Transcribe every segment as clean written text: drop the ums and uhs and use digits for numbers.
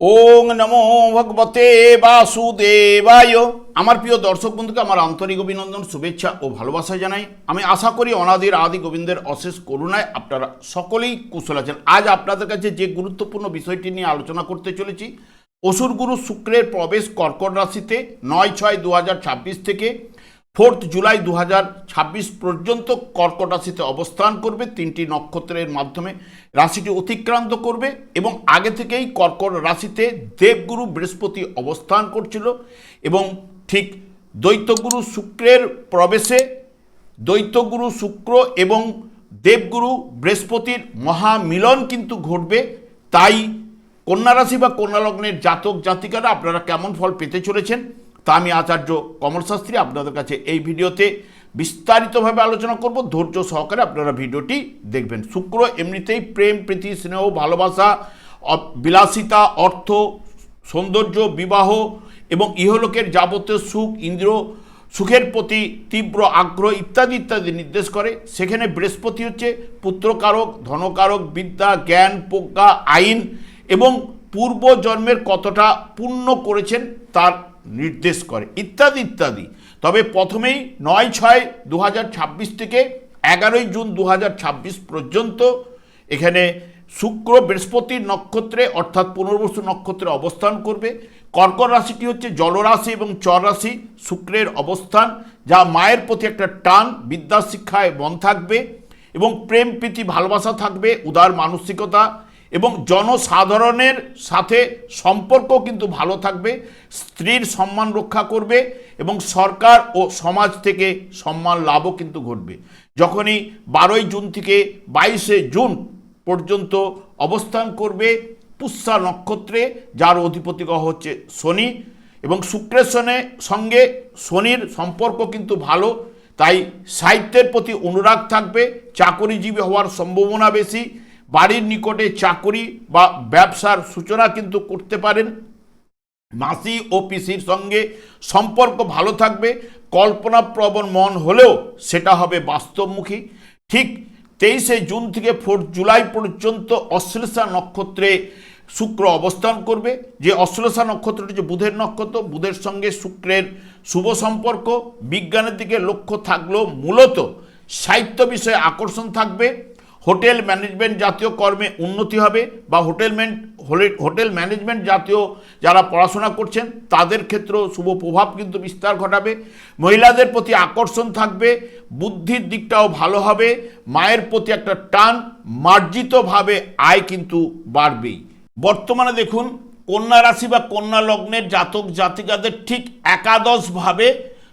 ওং নমো ভগবতে বাসুদেবায়। আমার প্রিয় দর্শক বন্ধুকে আমার আন্তরিক অভিনন্দন, শুভেচ্ছা ও ভালোবাসা জানাই। আমি আশা করি অনাদির আদি গোবিন্দের অশেষ করুণায় আপনারা সকলেই কুশল আছেন। আজ আপনাদের কাছে যে গুরুত্বপূর্ণ বিষয়টি নিয়ে আলোচনা করতে চলেছি, অসুর গুরু শুক্রের প্রবেশ কর্কট রাশিতে 9/6/2026 থেকে 4 জুলাই 2026 পর্যন্ত কর্কট রাশিতে অবস্থান করবে। 3টি নক্ষত্রের মাধ্যমে রাশিটি অতিক্রান্ত করবে এবং আগে থেকেই কর্কট রাশিতে দেবগুরু বৃহস্পতি অবস্থান করছিল এবং ঠিক দৈত্যগুরু শুক্রের প্রবেশে দৈত্যগুরু শুক্র এবং দেবগুরু বৃহস্পতির মহামিলন কিন্তু ঘটবে। তাই কন্যা রাশি বা কন্যা লগ্নের জাতক জাতিকারা আপনারা কেমন ফল পেতে চলেছেন তা আমি আচার্য কমল শাস্ত্রী আপনাদের কাছে এই ভিডিওতে বিস্তারিতভাবে আলোচনা করব। ধৈর্য সহকারে আপনারা ভিডিওটি দেখবেন। শুক্র এমনিতেই প্রেম, প্রীতি, স্নেহ, ভালোবাসা, বিলাসিতা, অর্থ, সৌন্দর্য, বিবাহ এবং ইহলোকের যাবতীয় সুখ, ইন্দ্রিয় সুখের প্রতি তীব্র আগ্রহ ইত্যাদি ইত্যাদি নির্দেশ করে। সেখানে বৃহস্পতি হচ্ছে পুত্রকারক, ধনকারক, বিদ্যা, জ্ঞান, প্রজ্ঞা, আইন এবং পূর্বজন্মের কতটা পুণ্য করেছেন তার নির্দেশ করে ইত্যাদি ইত্যাদি। তবে প্রথমেই 9/6/2026 থেকে 11 জুন 2026 পর্যন্ত এখানে শুক্র বৃহস্পতির নক্ষত্রে অর্থাৎ পুনর্বসু নক্ষত্রে অবস্থান করবে। কর্কট রাশিটি হচ্ছে জলরাশি এবং চর রাশি। শুক্রের অবস্থান যা মায়ের প্রতি একটা টান, বিদ্যা শিক্ষায় মন থাকবে এবং প্রেম, প্রীতি, ভালোবাসা থাকবে, উদার মানসিকতা এবং জনসাধারণের সাথে সম্পর্ক কিন্তু ভালো থাকবে, স্ত্রীর সম্মান রক্ষা করবে এবং সরকার ও সমাজ থেকে সম্মান লাভও কিন্তু ঘটবে। যখনই 12 জুন থেকে 22 জুন পর্যন্ত অবস্থান করবে পুষ্যা নক্ষত্রে, যার অধিপতি গ্রহ হচ্ছে শনি এবং শুক্রের সঙ্গে শনির সম্পর্ক কিন্তু ভালো। তাই সাহিত্যের প্রতি অনুরাগ থাকবে, চাকরিজীবী হওয়ার সম্ভাবনা বেশি, বাড়ির নিকটে চাকরি বা ব্যবসার সূচনা কিন্তু করতে পারেন। মাসি ও পিসির সঙ্গে সম্পর্ক ভালো থাকবে, কল্পনাপ্রবণ মন হলেও সেটা হবে বাস্তবমুখী। ঠিক 23 জুন থেকে 4 জুলাই পর্যন্ত অশ্লেষা নক্ষত্রে শুক্র অবস্থান করবে। যে অশ্লেষা নক্ষত্রটি যে বুধের নক্ষত্র, বুধের সঙ্গে শুক্রের শুভ সম্পর্ক। বিজ্ঞানের দিকে লক্ষ্য থাকলেও মূলত সাহিত্য বিষয়ে আকর্ষণ থাকবে। হোটেল ম্যানেজমেন্ট জাতীয় কর্মে উন্নতি হবে বা হোটেল ম্যানেজমেন্ট জাতীয় যারা পড়াশোনা করছেন তাদের ক্ষেত্রেও শুভ প্রভাব কিন্তু বিস্তার ঘটাবে। মহিলাদের প্রতি আকর্ষণ থাকবে, বুদ্ধির দিকটাও ভালো হবে, মায়ের প্রতি একটা টান, মার্জিতভাবে আয় কিন্তু বাড়বেই। বর্তমানে দেখুন কন্যা রাশি বা কন্যা লগ্নের জাতক জাতিকাদের ঠিক একাদশভাবে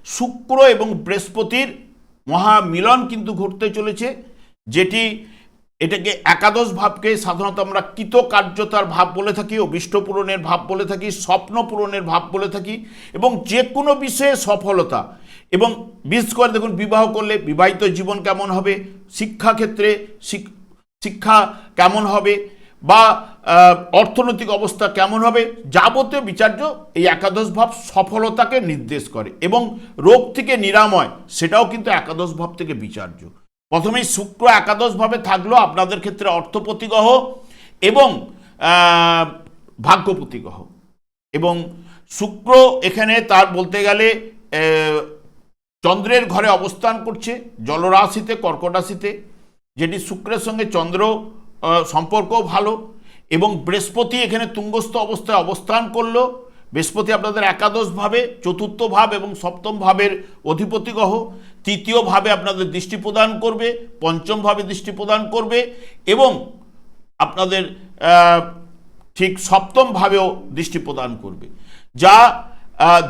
শুক্র এবং বৃহস্পতির মহামিলন কিন্তু ঘটতে চলেছে, যেটি এটাকে একাদশ ভাবকে সাধারণত আমরা কৃতকার্যতার ভাব বলে থাকি, অভীষ্ট পূরণের ভাব বলে থাকি, স্বপ্ন পূরণের ভাব বলে থাকি এবং যে কোনো বিষয়ে সফলতা। এবং বিশেষ করে দেখুন বিবাহ করলে বিবাহিত জীবন কেমন হবে, শিক্ষাক্ষেত্রে শিক্ষা কেমন হবে বা অর্থনৈতিক অবস্থা কেমন হবে, যাবতীয় বিচার্য এই একাদশ ভাব সফলতাকে নির্দেশ করে এবং রোগ থেকে নিরাময় সেটাও কিন্তু একাদশ ভাব থেকে বিচার্য। প্রথমেই শুক্র একাদশভাবে থাকলো আপনাদের ক্ষেত্রে অর্থপতি গ্রহ এবং ভাগ্যপতি গ্রহ এবং শুক্র এখানে তার বলতে গেলে চন্দ্রের ঘরে অবস্থান করছে জলরাশিতে, কর্কট রাশিতে, যেটি শুক্রের সঙ্গে চন্দ্র সম্পর্কও ভালো এবং বৃহস্পতি এখানে তুঙ্গস্থ অবস্থায় অবস্থান করলো। বৃহস্পতি আপনাদের একাদশ ভাবে, চতুর্থ ভাব এবং সপ্তম ভাবের অধিপতি গ্রহ। তৃতীয় ভাবে আপনাদের দৃষ্টি প্রদান করবে, পঞ্চম ভাবে দৃষ্টি প্রদান করবে এবং আপনাদের ঠিক সপ্তম ভাবেও দৃষ্টি প্রদান করবে, যা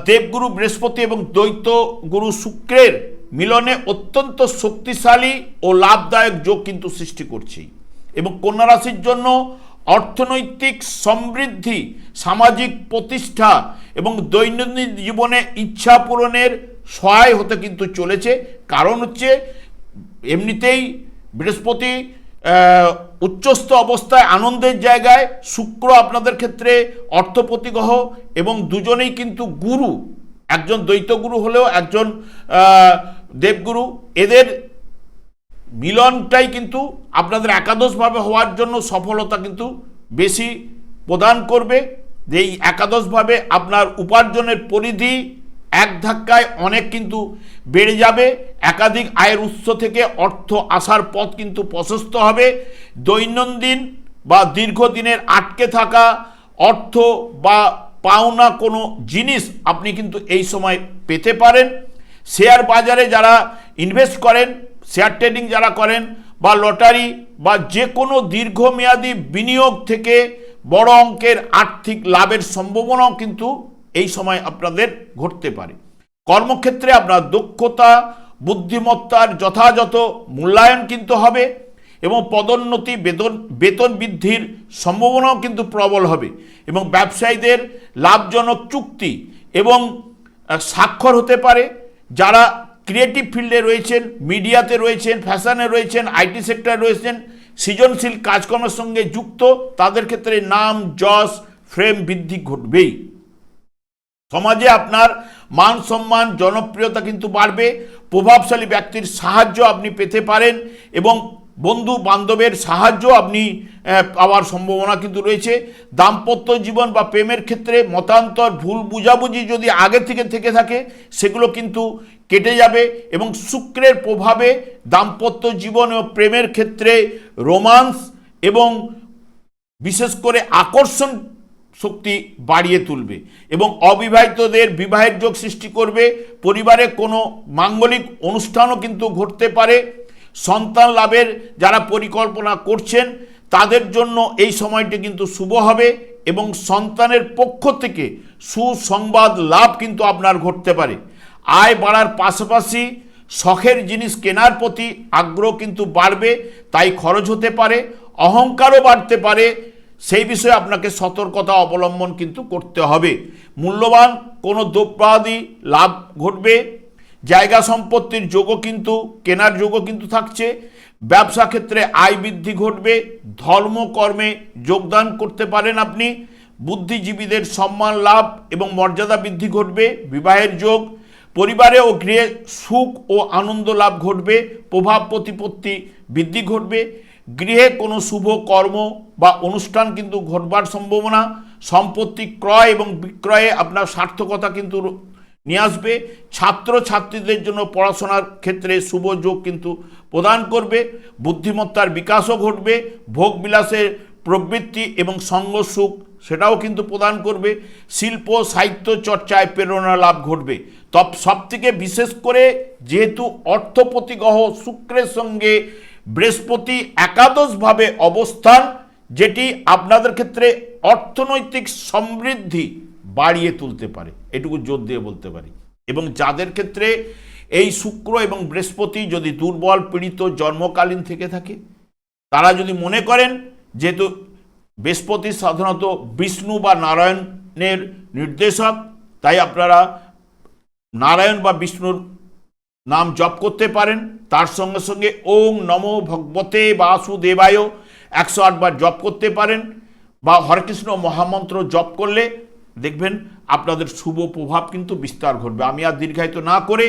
দেবগুরু বৃহস্পতি এবং দৈত্য গুরু শুক্রের মিলনে অত্যন্ত শক্তিশালী ও লাভদায়ক যোগ কিন্তু সৃষ্টি করছে এবং কন্যা রাশির জন্য অর্থনৈতিক সমৃদ্ধি, সামাজিক প্রতিষ্ঠা এবং দৈনন্দিন জীবনে ইচ্ছা পূরণের সহায় হতে কিন্তু চলেছে। কারণ হচ্ছে এমনিতেই বৃহস্পতি উচ্চস্থ অবস্থায় আনন্দের জায়গায়, শুক্র আপনাদের ক্ষেত্রে অর্থপতি গ্রহ এবং দুজনেই কিন্তু গুরু, একজন দ্বৈতগুরু হলেও একজন দেবগুরু। এদের মিলনটাই কিন্তু আপনাদের একাদশভাবে হওয়ার জন্য সফলতা কিন্তু বেশি প্রদান করবে যে এই একাদশভাবে আপনার উপার্জনের পরিধি এক ধাক্কায় অনেক কিন্তু বেড়ে যাবে। একাধিক আয়ের উৎস থেকে অর্থ আসার পথ কিন্তু প্রশস্ত হবে। দৈনন্দিন বা দীর্ঘদিনের আটকে থাকা অর্থ বা পাওনা কোনো জিনিস আপনি কিন্তু এই সময় পেতে পারেন। শেয়ার বাজারে যারা ইনভেস্ট করেন, শেয়ার ট্রেডিং যারা করেন বা লটারি বা যে কোনো দীর্ঘমেয়াদী বিনিয়োগ থেকে বড় অঙ্কের আর্থিক লাভের সম্ভাবনাও কিন্তু এই সময় আপনাদের ঘটতে পারে। কর্মক্ষেত্রে আপনার দক্ষতা বুদ্ধিমত্তার যথাযথ মূল্যায়ন কিন্তু হবে এবং পদোন্নতি বেতন বৃদ্ধির সম্ভাবনাও কিন্তু প্রবল হবে এবং ব্যবসায়ীদের লাভজনক চুক্তি এবং স্বাক্ষর হতে পারে। যারা ক্রিয়েটিভ ফিল্ডে রয়েছেন, মিডিয়াতে রয়েছেন, ফ্যাশনে রয়েছেন, আইটি সেক্টরে রয়েছেন, সৃজনশীল কাজকর্মের সঙ্গে যুক্ত, তাদের ক্ষেত্রে নাম যশ ফ্রেম বৃদ্ধি ঘটবেই। সমাজে আপনার মান সম্মান জনপ্রিয়তা কিন্তু বাড়বে। প্রভাবশালী ব্যক্তির সাহায্য আপনি পেতে পারেন এবং বন্ধু বান্ধবের সাহায্য আপনি পাওয়ার সম্ভাবনা কিন্তু রয়েছে। দাম্পত্য জীবন বা প্রেমের ক্ষেত্রে মতান্তর ভুল বুঝাবুঝি যদি আগে থেকে থাকে সেগুলো কিন্তু কেটে যাবে এবং শুক্রের প্রভাবে দাম্পত্য জীবন ও প্রেমের ক্ষেত্রে রোমান্স এবং বিশেষ করে আকর্ষণ শক্তি বাড়িয়ে তুলবে এবং অবিবাহিতদের বিবাহের যোগ সৃষ্টি করবে। পরিবারে কোনো মাঙ্গলিক অনুষ্ঠানও কিন্তু ঘটতে পারে। সন্তান লাভের যারা পরিকল্পনা করছেন তাদের জন্য এই সময়টি কিন্তু শুভ হবে এবং সন্তানের পক্ষ থেকে সুসংবাদ লাভ কিন্তু আপনার ঘটতে পারে। আয় বাড়ার পাশাপাশি শখের জিনিস কেনার প্রতি আগ্রহ কিন্তু বাড়বে, তাই খরচ হতে পারে, অহংকারও বাড়তে পারে। সেই বিষয়ে আপনাকে সতর্কতা অবলম্বন কিন্তু করতে হবে। মূল্যবান কোনো দ্রব্যাদি লাভ ঘটবে। জায়গা সম্পত্তির যোগও কিন্তু কেনার যোগও কিন্তু থাকছে। ব্যবসা ক্ষেত্রে আয় বৃদ্ধি ঘটবে। ধর্মকর্মে যোগদান করতে পারেন আপনি। বুদ্ধিজীবীদের সম্মান লাভ এবং মর্যাদা বৃদ্ধি ঘটবে। বিবাহের যোগ। পরিবারে ও গৃহে সুখ ও আনন্দ লাভ ঘটবে। প্রভাব প্রতিপত্তি বৃদ্ধি ঘটবে। গৃহে কোনো শুভ কর্ম বা অনুষ্ঠান কিন্তু ঘটবার সম্ভাবনা। সম্পত্তি ক্রয় এবং বিক্রয়ে আপনার সার্থকতা কিন্তু নিয়ে আসবে। ছাত্র ছাত্রীদের জন্য পড়াশোনার ক্ষেত্রে শুভ যোগ কিন্তু প্রদান করবে। বুদ্ধিমত্তার বিকাশও ঘটবে। ভোগ বিলাসের প্রবৃত্তি এবং সঙ্গ সুখ সেটাও কিন্তু প্রদান করবে। শিল্প সাহিত্য চর্চায় প্রেরণা লাভ ঘটবে। সবথেকে বিশেষ করে যেহেতু অর্থপতি গ্রহ শুক্রের সঙ্গে বৃহস্পতি একাদশভাবে অবস্থান, যেটি আপনাদের ক্ষেত্রে অর্থনৈতিক সমৃদ্ধি বাড়িয়ে তুলতে পারে, এটুকু জোর দিয়ে বলতে পারি। এবং যাদের ক্ষেত্রে এই শুক্র এবং বৃহস্পতি যদি দুর্বল পীড়িত জন্মকালীন থেকে থাকে, তারা যদি মনে করেন যেহেতু বৃহস্পতি সাধারণত বিষ্ণু বা নারায়ণের নির্দেশক, তাই আপনারা নারায়ণ বা বিষ্ণুর নাম জপ করতে পারেন। তার সঙ্গে সঙ্গে ওং নমো ভগবতে বাসুদেবায় 108 বার জপ করতে পারেন বা হরেকৃষ্ণ মহামন্ত্র জপ করলে দেখবেন আপনাদের শুভ প্রভাব কিন্তু বিস্তার ঘটবে। আমি আর দীর্ঘায়িত না করে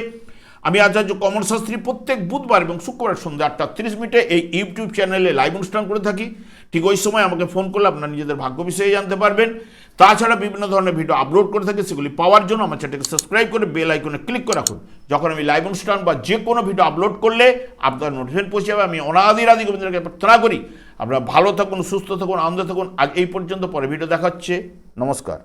আমি আচার্য কমল শাস্ত্রী প্রত্যেক বুধবার এবং শুক্রবার সন্ধ্যা 8:30 এই ইউটিউব চ্যানেলে লাইভ অনুষ্ঠান করে থাকি। ঠিক ওই সময় আমাকে ফোন করলে আপনারা নিজেদের ভাগ্য বিষয়ে জানতে পারবেন। তাছাড়া বিভিন্ন ধরনের ভিডিও আপলোড করে থাকি, সেগুলি পাওয়ার জন্য আমার চ্যানেলকে সাবস্ক্রাইব করে বেল আইকনে ক্লিক করে রাখুন। যখন আমি লাইভ অনুষ্ঠান বা যে কোনো ভিডিও আপলোড করলে আপনার নোটিফিকেশন পৌঁছে যাবে। আমি অনাদি গোবিন্দের প্রার্থনা করি আপনারা ভালো থাকুন, সুস্থ থাকুন, আনন্দ থাকুন। আজ এই পর্যন্ত, পরে ভিডিও দেখা হচ্ছে। নমস্কার।